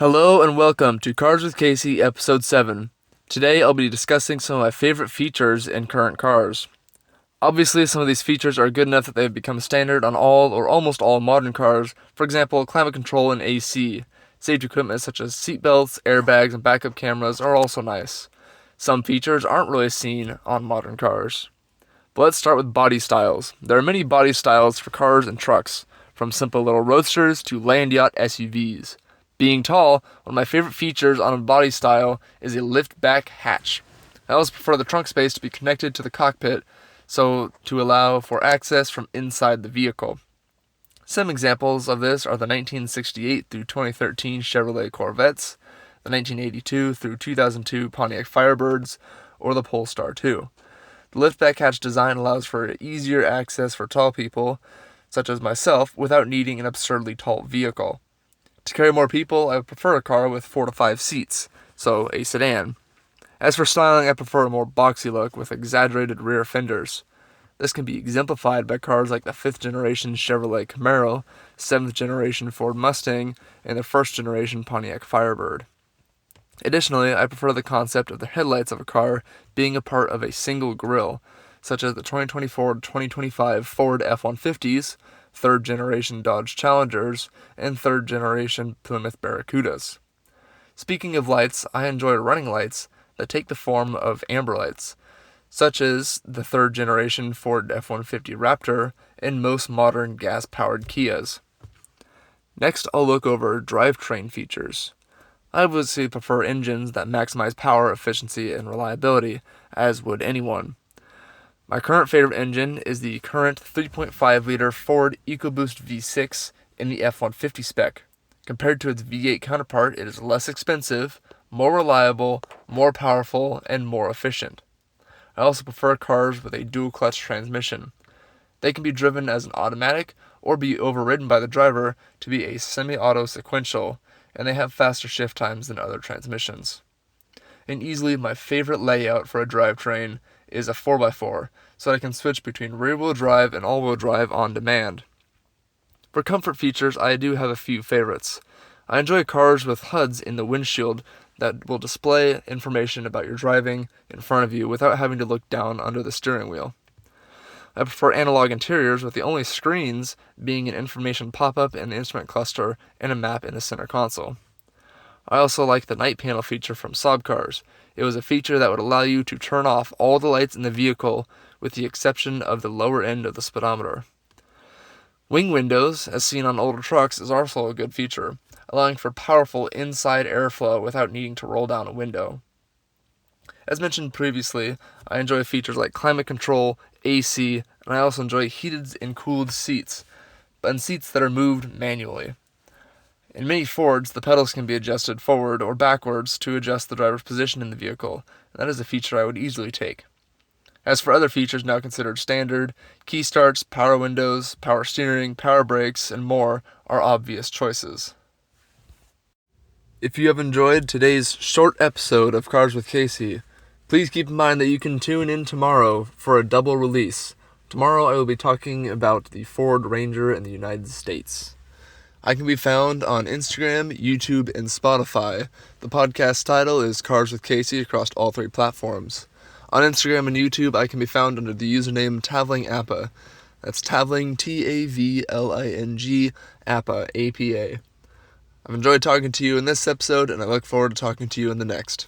Hello and welcome to Cars with Kasey, Episode 7. Today I'll be discussing some of my favorite features in current cars. Obviously, some of these features are good enough that they've become standard on all or almost all modern cars. For example, climate control and AC. Safety equipment such as seatbelts, airbags, and backup cameras are also nice. Some features aren't really seen on modern cars. But let's start with body styles. There are many body styles for cars and trucks, from simple little roadsters to land yacht SUVs. Being tall, one of my favorite features on a body style is a lift-back hatch. I also prefer the trunk space to be connected to the cockpit, so to allow for access from inside the vehicle. Some examples of this are the 1968 through 2013 Chevrolet Corvettes, the 1982 through 2002 Pontiac Firebirds, or the Polestar 2. The lift-back hatch design allows for easier access for tall people, such as myself, without needing an absurdly tall vehicle. To carry more people, I would prefer a car with 4 to 5 seats, so a sedan. As for styling, I prefer a more boxy look with exaggerated rear fenders. This can be exemplified by cars like the 5th generation Chevrolet Camaro, 7th generation Ford Mustang, and the 1st generation Pontiac Firebird. Additionally, I prefer the concept of the headlights of a car being a part of a single grille, such as the 2024-2025 Ford F-150s, 3rd generation Dodge Challengers, and 3rd generation Plymouth Barracudas. Speaking of lights, I enjoy running lights that take the form of amber lights, such as the 3rd generation Ford F-150 Raptor and most modern gas-powered Kias. Next, I'll look over drivetrain features. I obviously prefer engines that maximize power, efficiency, and reliability, as would anyone. My current favorite engine is the current 3.5-liter Ford EcoBoost V6 in the F-150 spec. Compared to its V8 counterpart, it is less expensive, more reliable, more powerful, and more efficient. I also prefer cars with a dual-clutch transmission. They can be driven as an automatic or be overridden by the driver to be a semi-auto sequential, and they have faster shift times than other transmissions. And easily my favorite layout for a drivetrain is a 4x4, so that I can switch between rear-wheel drive and all-wheel drive on demand. For comfort features, I do have a few favorites. I enjoy cars with HUDs in the windshield that will display information about your driving in front of you without having to look down under the steering wheel. I prefer analog interiors with the only screens being an information pop-up in the instrument cluster and a map in the center console. I also like the night panel feature from Saab cars. It was a feature that would allow you to turn off all the lights in the vehicle with the exception of the lower end of the speedometer. Wing windows, as seen on older trucks, is also a good feature, allowing for powerful inside airflow without needing to roll down a window. As mentioned previously, I enjoy features like climate control, AC, and I also enjoy heated and cooled seats, and seats that are moved manually. In many Fords, the pedals can be adjusted forward or backwards to adjust the driver's position in the vehicle, and that is a feature I would easily take. As for other features now considered standard, key starts, power windows, power steering, power brakes, and more are obvious choices. If you have enjoyed today's short episode of Cars with Kasey, please keep in mind that you can tune in tomorrow for a double release. Tomorrow I will be talking about the Ford Ranger in the United States. I can be found on Instagram, YouTube, and Spotify. The podcast title is Cars with Kasey across all 3 platforms. On Instagram and YouTube, I can be found under the username TavlingAppa. That's Tavling, Tavling, Appa, APA. I've enjoyed talking to you in this episode, and I look forward to talking to you in the next.